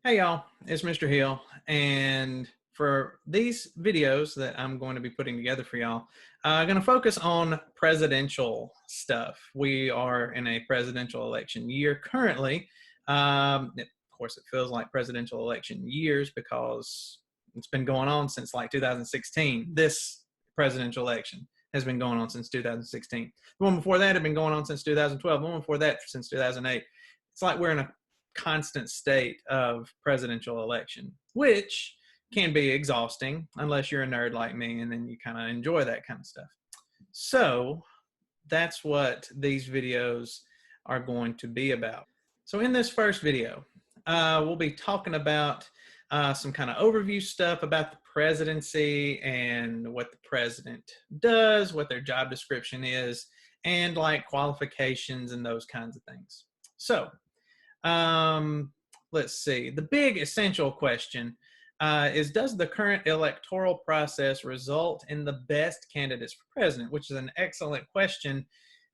Hey y'all, it's Mr. Hill, and for these videos that I'm going to be putting together for y'all, I'm going to focus on presidential stuff. We are in a presidential election year currently. Of course, it feels like presidential election years because it's been going on since like 2016. This presidential election has been going on since 2016. The one before that had been going on since 2012. The one before that since 2008. It's like we're in a constant state of presidential election, which can be exhausting unless you're a nerd like me and then you kind of enjoy that kind of stuff. So that's what these videos are going to be about. So in this first video, we'll be talking about some kind of overview stuff about the presidency and what the president does, what their job description is, and like qualifications and those kinds of things. So let's see. The big essential question is, does the current electoral process result in the best candidates for president? Which is an excellent question,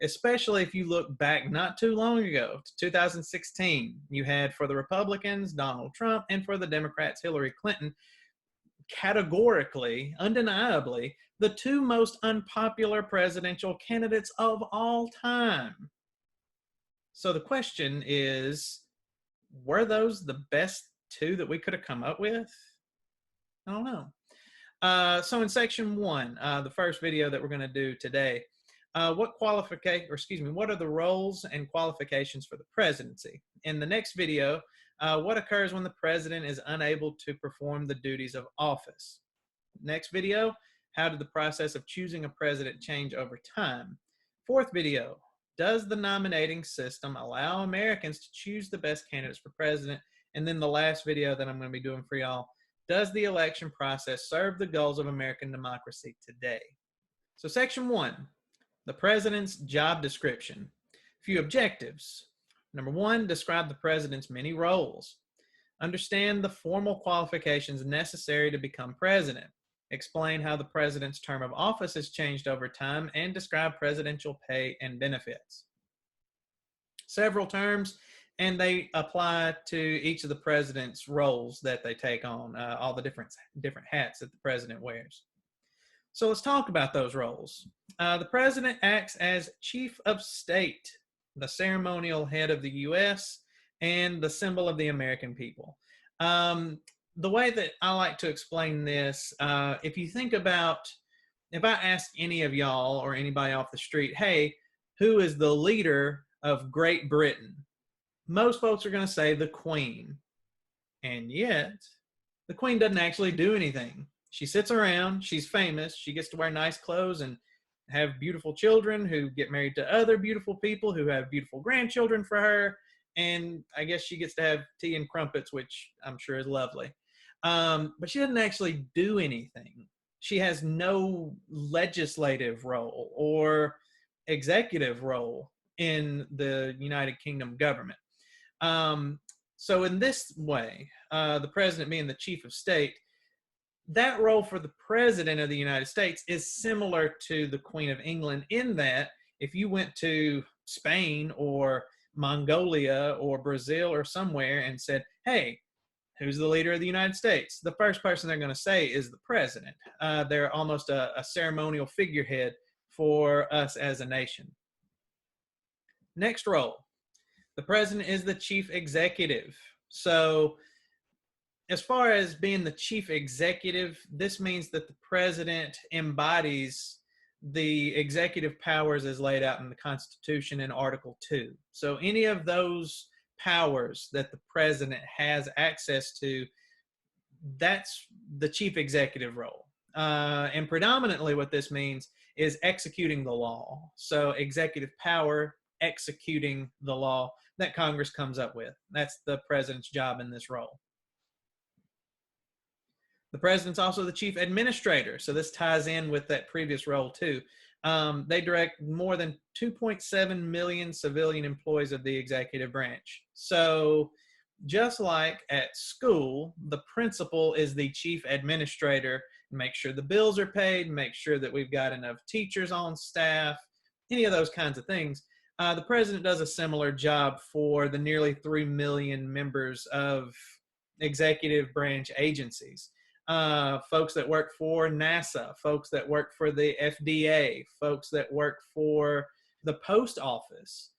especially if you look back not too long ago to 2016. You had for the Republicans, Donald Trump, and for the Democrats, Hillary Clinton, categorically, undeniably, the two most unpopular presidential candidates of all time. So the question is, were those the best two that we could have come up with? I don't know. So in section one, the first video that we're going to do today, what are the roles and qualifications for the presidency? In the next video, what occurs when the president is unable to perform the duties of office? Next video, how did the process of choosing a president change over time? Fourth video, does the nominating system allow Americans to choose the best candidates for president? And then the last video that I'm going to be doing for y'all, does the election process serve the goals of American democracy today? So section one, the president's job description. A few objectives. Number one, describe the president's many roles. Understand the formal qualifications necessary to become president. Explain how the president's term of office has changed over time, and describe presidential pay and benefits. Several terms, and they apply to each of the president's roles that they take on, all the different hats that the president wears. So let's talk about those roles. The president acts as chief of state, the ceremonial head of the U.S., and the symbol of the American people. The way that I like to explain this, if you think about, if I ask any of y'all or anybody off the street, hey, who is the leader of Great Britain? Most folks are going to say the Queen. And yet, the Queen doesn't actually do anything. She sits around, she's famous, she gets to wear nice clothes and have beautiful children who get married to other beautiful people who have beautiful grandchildren for her. And I guess she gets to have tea and crumpets, which I'm sure is lovely. But she doesn't actually do anything. She has no legislative role or executive role in the United Kingdom government. So in this way, the president being the chief of state, that role for the president of the United States is similar to the Queen of England in that if you went to Spain or Mongolia or Brazil or somewhere and said, hey, who's the leader of the United States? The first person they're going to say is the president. They're almost a ceremonial figurehead for us as a nation. Next role, the president is the chief executive. So as far as being the chief executive, this means that the president embodies the executive powers as laid out in the Constitution in Article 2. So any of those powers that the president has access to, that's the chief executive role. And predominantly what this means is executing the law. So executive power, executing the law that Congress comes up with. That's the president's job in this role. The president's also the chief administrator. So this ties in with that previous role too. They direct more than 2.7 million civilian employees of the executive branch. So just like at school, the principal is the chief administrator, make sure the bills are paid, make sure that we've got enough teachers on staff, any of those kinds of things. The president does a similar job for the nearly 3 million members of executive branch agencies. Folks that work for NASA, folks that work for the FDA, folks that work for the post office.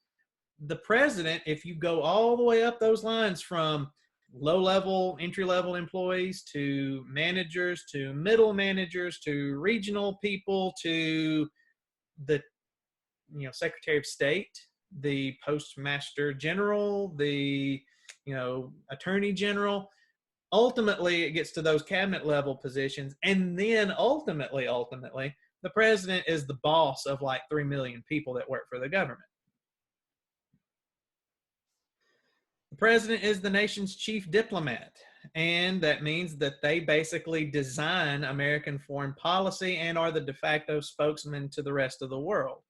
The president, if you go all the way up those lines from low level, entry level employees to managers to middle managers to regional people to the Secretary of State, the Postmaster General, the Attorney General. Ultimately, it gets to those cabinet level positions, and then ultimately, the president is the boss of like 3 million people that work for the government. The president is the nation's chief diplomat, and that means that they basically design American foreign policy and are the de facto spokesman to the rest of the world.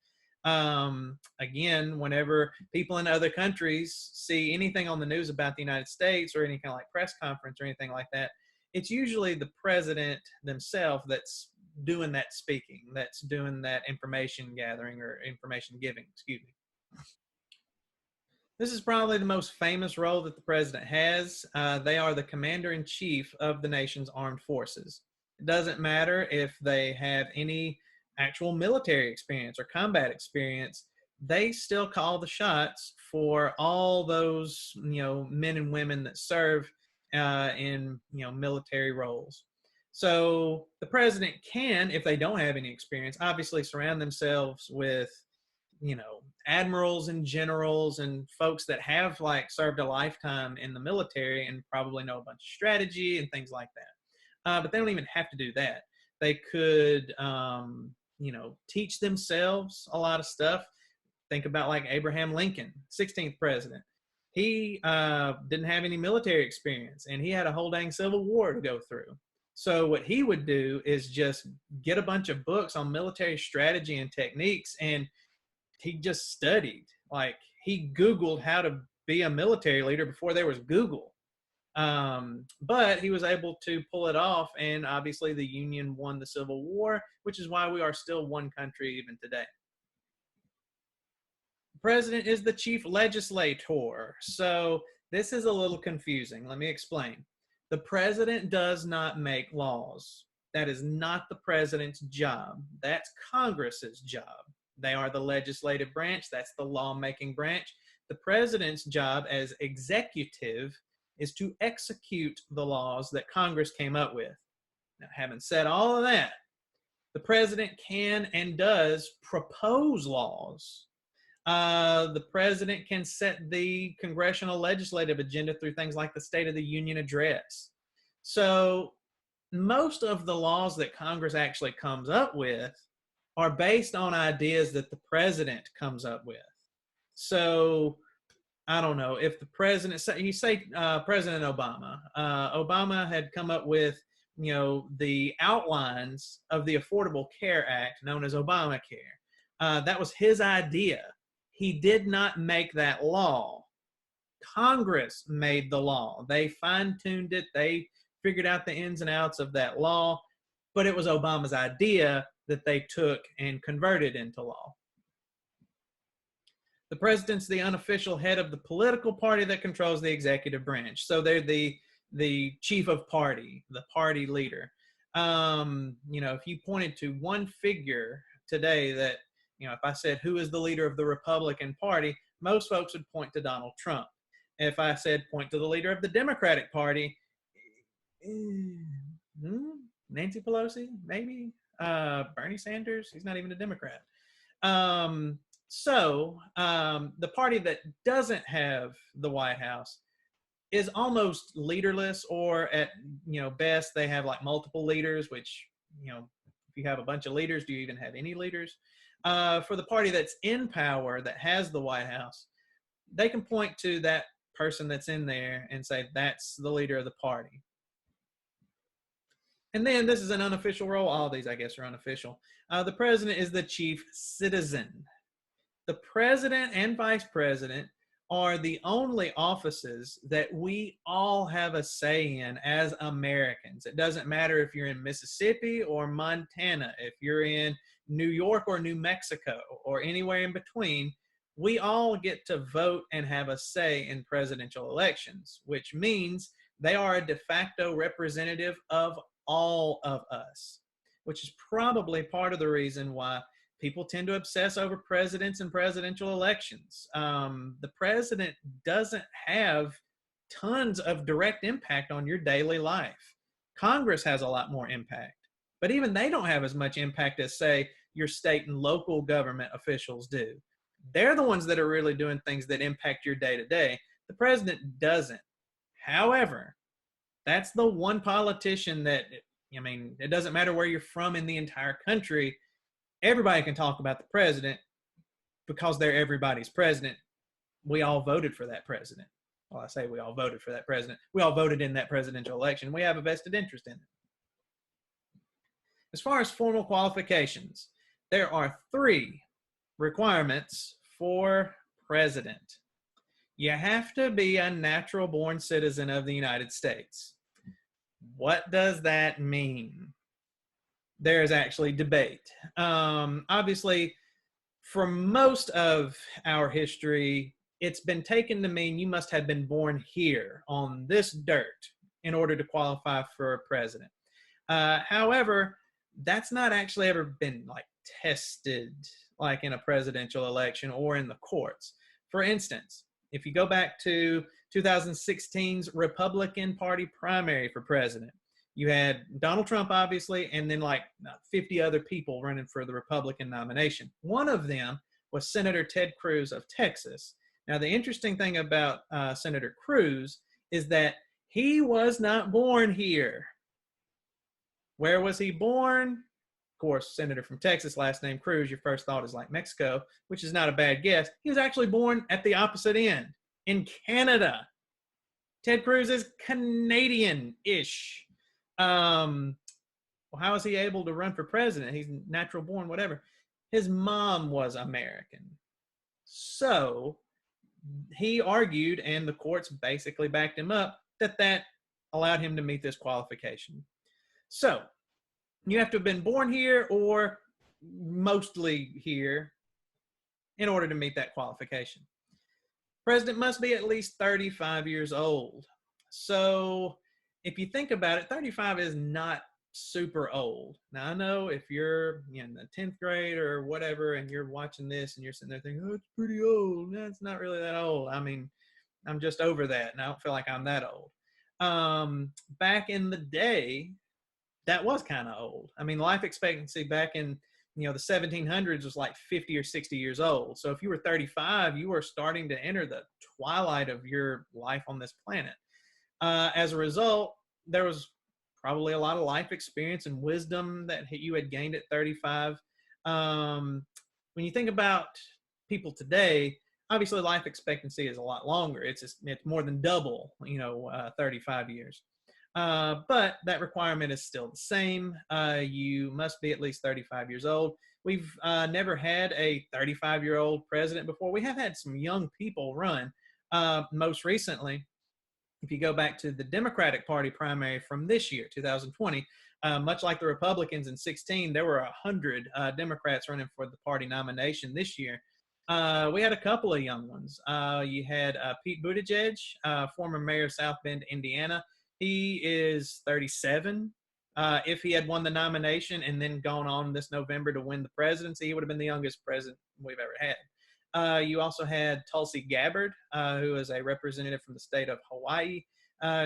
Again, whenever people in other countries see anything on the news about the United States or any kind of like press conference or anything like that, it's usually the president themselves that's doing that speaking, that's doing that information gathering or information giving, excuse me. This is probably the most famous role that the president has. They are the commander-in-chief of the nation's armed forces. It doesn't matter if they have any actual military experience or combat experience. They still call the shots for all those men and women that serve in military roles. So the president can, if they don't have any experience, obviously surround themselves with admirals and generals and folks that have like served a lifetime in the military and probably know a bunch of strategy and things like that. But they don't even have to do that. They could, teach themselves a lot of stuff. Think about like Abraham Lincoln, 16th president. He didn't have any military experience, and he had a whole dang civil war to go through. So what he would do is just get a bunch of books on military strategy and techniques, and he just studied. Like, he Googled how to be a military leader before there was Google. But he was able to pull it off, and obviously the Union won the Civil War, which is why we are still one country even today. The president is the chief legislator. So this is a little confusing. Let me explain. The president does not make laws. That is not the president's job. That's Congress's job. They are the legislative branch. That's the lawmaking branch. The president's job as executive is to execute the laws that Congress came up with. Now, having said all of that, the president can and does propose laws. The president can set the congressional legislative agenda through things like the State of the Union address. So most of the laws that Congress actually comes up with are based on ideas that the president comes up with. So I don't know if the president, President Obama, Obama had come up with, the outlines of the Affordable Care Act known as Obamacare. That was his idea. He did not make that law. Congress made the law. They fine-tuned it. They figured out the ins and outs of that law, but it was Obama's idea that they took and converted into law. The president's the unofficial head of the political party that controls the executive branch. So they're the chief of party, the party leader. If you pointed to one figure today that, if I said, who is the leader of the Republican Party, most folks would point to Donald Trump. If I said, point to the leader of the Democratic Party, Nancy Pelosi, maybe, Bernie Sanders, he's not even a Democrat. The party that doesn't have the White House is almost leaderless, or at best they have like multiple leaders, which if you have a bunch of leaders, do you even have any leaders? For the party that's in power, that has the White House, they can point to that person that's in there and say that's the leader of the party. And then this is an unofficial role. All these, I guess, are unofficial. The president is the chief citizen. The president and vice president are the only offices that we all have a say in as Americans. It doesn't matter if you're in Mississippi or Montana, if you're in New York or New Mexico or anywhere in between. We all get to vote and have a say in presidential elections, which means They are a de facto representative of all of us, which is probably part of the reason why people tend to obsess over presidents and presidential elections. The president doesn't have tons of direct impact on your daily life. Congress has a lot more impact, but even they don't have as much impact as, say, your state and local government officials do. They're the ones that are really doing things that impact your day to day. The president doesn't. However, that's the one politician that, I mean, it doesn't matter where you're from in the entire country. Everybody can talk about the president because they're everybody's president. We all voted for that president. Well, I say we all voted for that president. We all voted in that presidential election. We have a vested interest in it. As far as formal qualifications, there are 3 requirements for president. You have to be a natural born citizen of the United States. What does that mean? There's actually debate. Obviously, for most of our history, it's been taken to mean you must have been born here on this dirt in order to qualify for president. However, that's not actually ever been like tested like in a presidential election or in the courts. For instance, if you go back to 2016's Republican Party primary for president, you had Donald Trump, obviously, and then like 50 other people running for the Republican nomination. One of them was Senator Ted Cruz of Texas. Now, the interesting thing about Senator Cruz is that he was not born here. Where was he born? Of course, senator from Texas, last name Cruz, your first thought is like Mexico, which is not a bad guess. He was actually born at the opposite end, in Canada. Ted Cruz is Canadian-ish. Well, how is he able to run for president? He's natural born, whatever. His mom was American. So he argued, and the courts basically backed him up, that allowed him to meet this qualification. So you have to have been born here or mostly here in order to meet that qualification. President must be at least 35 years old. So if you think about it, 35 is not super old. Now, I know if you're in the 10th grade or whatever and you're watching this and you're sitting there thinking, oh, it's pretty old. No, it's not really that old. I mean, I'm just over that, and I don't feel like I'm that old. Back in the day, that was kind of old. I mean, life expectancy back in the 1700s was like 50 or 60 years old. So if you were 35, you were starting to enter the twilight of your life on this planet. As a result, there was probably a lot of life experience and wisdom that you had gained at 35. When you think about people today, obviously life expectancy is a lot longer. It's more than double, 35 years. But that requirement is still the same. You must be at least 35 years old. We've never had a 35-year-old president before. We have had some young people run. Most recently, if you go back to the Democratic Party primary from this year, 2020, much like the Republicans in 16, there were 100 Democrats running for the party nomination this year. We had a couple of young ones. You had Pete Buttigieg, former mayor of South Bend, Indiana. He is 37. If he had won the nomination and then gone on this November to win the presidency, he would have been the youngest president we've ever had. You also had Tulsi Gabbard, who is a representative from the state of Hawaii.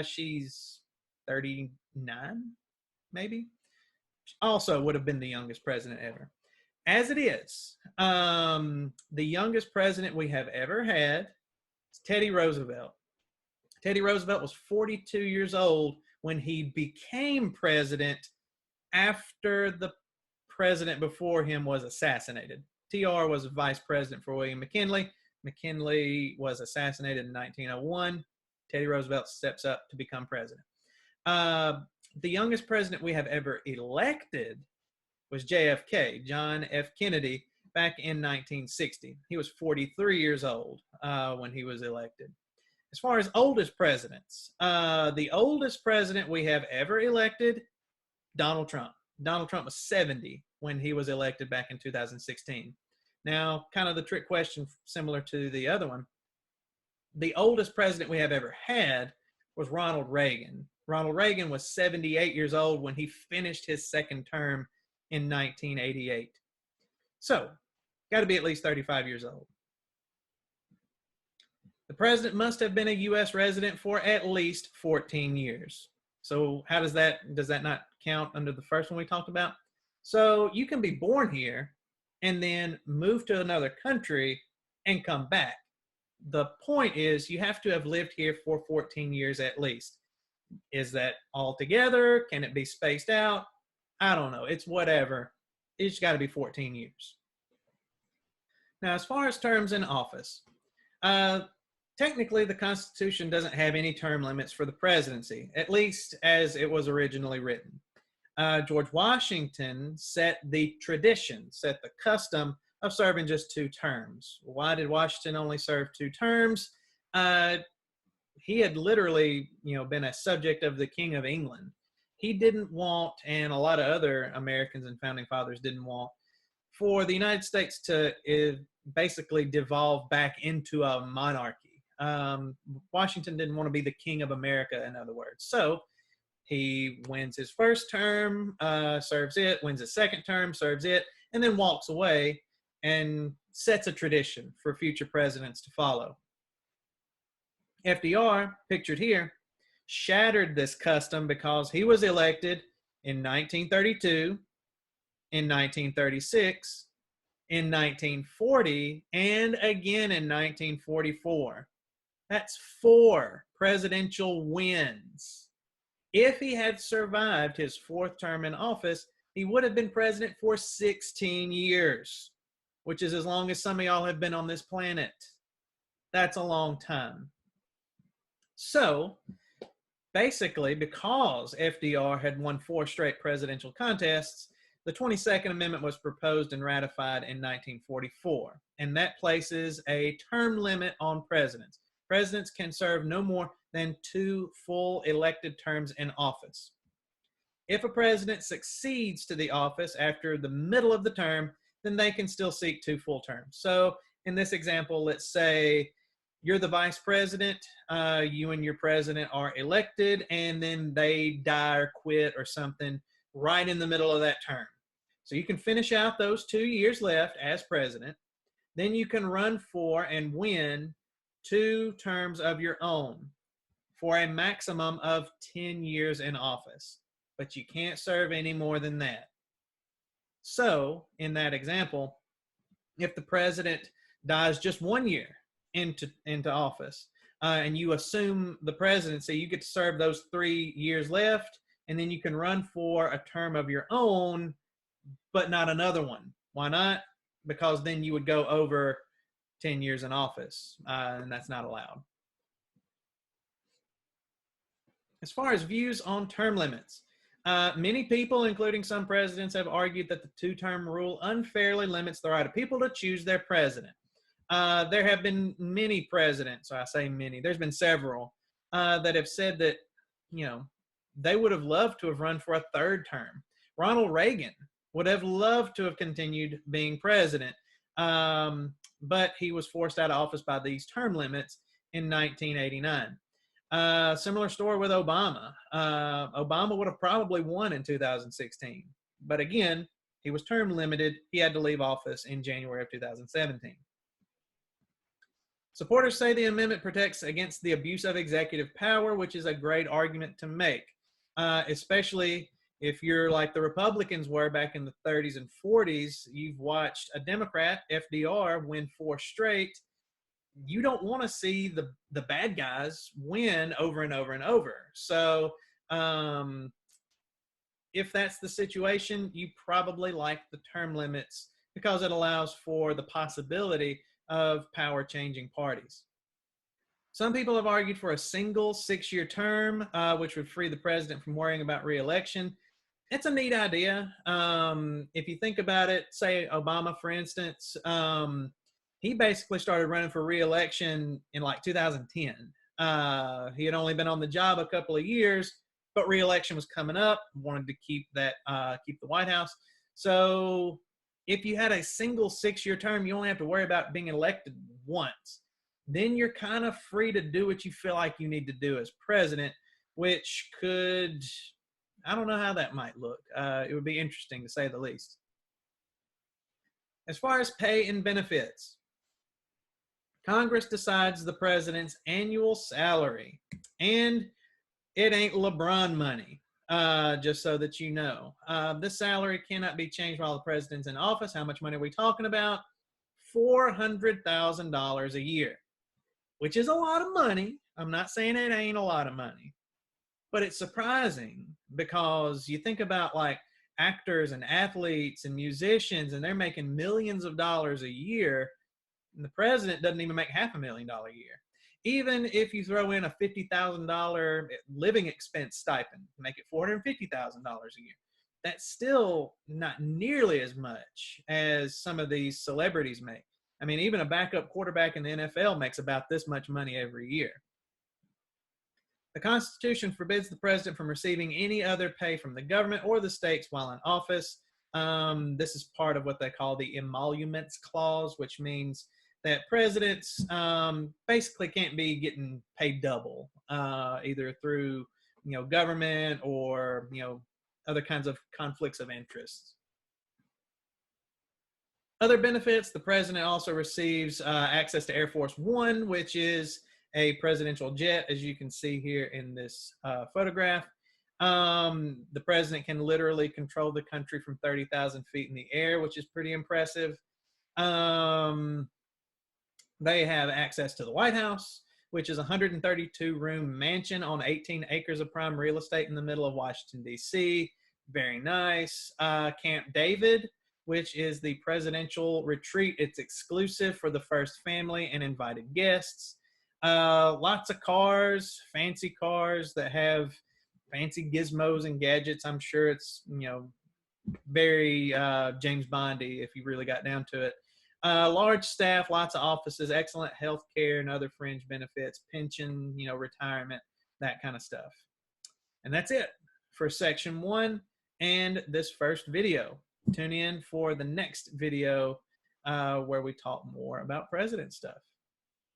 She's 39, maybe. Also would have been the youngest president ever. As it is, the youngest president we have ever had is Teddy Roosevelt. Teddy Roosevelt was 42 years old when he became president after the president before him was assassinated. TR was vice president for William McKinley. McKinley was assassinated in 1901. Teddy Roosevelt steps up to become president. The youngest president we have ever elected was JFK, John F. Kennedy, back in 1960. He was 43 years old when he was elected. As far as oldest presidents, the oldest president we have ever elected, Donald Trump. Donald Trump was 70 when he was elected back in 2016. Now, kind of the trick question, similar to the other one, the oldest president we have ever had was Ronald Reagan. Ronald Reagan was 78 years old when he finished his second term in 1988. So, got to be at least 35 years old. The president must have been a U.S. resident for at least 14 years. So how does that not count under the first one we talked about? So you can be born here and then move to another country and come back. The point is you have to have lived here for 14 years at least. Is that all together? Can it be spaced out? I don't know. It's whatever. It's got to be 14 years. Now, as far as terms in office, technically the Constitution doesn't have any term limits for the presidency, at least as it was originally written. George Washington set the tradition, set the custom of serving just 2 terms. Why did Washington only serve 2 terms? He had literally, been a subject of the King of England. He didn't want, and a lot of other Americans and founding fathers didn't want, for the United States to basically devolve back into a monarchy. Washington didn't want to be the king of America, in other words. So he wins his first term, serves it, wins his second term, serves it, and then walks away and sets a tradition for future presidents to follow. FDR, pictured here, shattered this custom because he was elected in 1932, in 1936, in 1940, and again in 1944. That's 4 presidential wins. If he had survived his 4th term in office, he would have been president for 16 years, which is as long as some of y'all have been on this planet. That's a long time. So, basically, because FDR had won 4 straight presidential contests, the 22nd Amendment was proposed and ratified in 1944, and that places a term limit on presidents. Presidents can serve no more than 2 full elected terms in office. If a president succeeds to the office after the middle of the term, then they can still seek 2 full terms. So in this example, let's say you're the vice president, you and your president are elected, and then they die or quit or something right in the middle of that term. So you can finish out those 2 years left as president. Then you can run for and win 2 terms of your own for a maximum of 10 years in office. But you can't serve any more than that. So, in that example, if the president dies just 1 year into office, and you assume the presidency, you get to serve those 3 years left, and then you can run for a term of your own, but not another one. Why not? Because then you would go over 10 years in office, and that's not allowed. As far as views on term limits, many people, including some presidents, have argued that the 2-term rule unfairly limits the right of people to choose their president. There have been many presidents, I say many, there's been several, that have said that, they would have loved to have run for a 3rd term. Ronald Reagan would have loved to have continued being president, but he was forced out of office by these term limits in 1989. Similar story with Obama. Obama would have probably won in 2016, but again, he was term limited. He had to leave office in January of 2017. Supporters say the amendment protects against the abuse of executive power, which is a great argument to make, especially if you're like the Republicans were back in the 30s and 40s. You've watched a Democrat, FDR, win 4 straight. You don't want to see the bad guys win over and over and over. So if that's the situation, you probably like the term limits because it allows for the possibility of power changing parties. Some people have argued for a single 6-year term, which would free the president from worrying about re-election. It's a neat idea. If you think about it, say Obama, for instance, he basically started running for re-election in like 2010. He had only been on the job a couple of years, but re-election was coming up, wanted to keep the White House. So if you had a single 6-year term, you only have to worry about being elected once. then you're kind of free to do what you feel like you need to do as president, which could, I don't know how that might look. It would be interesting to say the least. As far as pay and benefits, Congress decides the president's annual salary, and it ain't LeBron money. Just so that you know, this salary cannot be changed while the president's in office. How much money are we talking about? $400,000 a year, which is a lot of money. I'm not saying it ain't a lot of money, but it's surprising because you think about like actors and athletes and musicians, and they're making millions of dollars a year, and the president doesn't even make $500,000 a year. Even if you throw in a $50,000 living expense stipend, make it $450,000 a year, that's still not nearly as much as some of these celebrities make. I mean, even a backup quarterback in the NFL makes about this much money every year. The Constitution forbids the president from receiving any other pay from the government or the states while in office. This is part of what they call the emoluments clause, which means that presidents basically can't be getting paid double, either through government or other kinds of conflicts of interest. Other benefits: the president also receives access to Air Force One, which is a presidential jet, as you can see here in this photograph. The president can literally control the country from 30,000 feet in the air, which is pretty impressive. They have access to the White House, which is a 132-room mansion on 18 acres of prime real estate in the middle of Washington, D.C. Very nice. Camp David, which is the presidential retreat. It's exclusive for the first family and invited guests. Lots of cars, fancy cars that have fancy gizmos and gadgets. I'm sure it's, very James Bondy if you really got down to it. Large staff, lots of offices, excellent health care and other fringe benefits, pension, retirement, that kind of stuff. And that's it for section 1 and this first video. Tune in for the next video where we talk more about president stuff.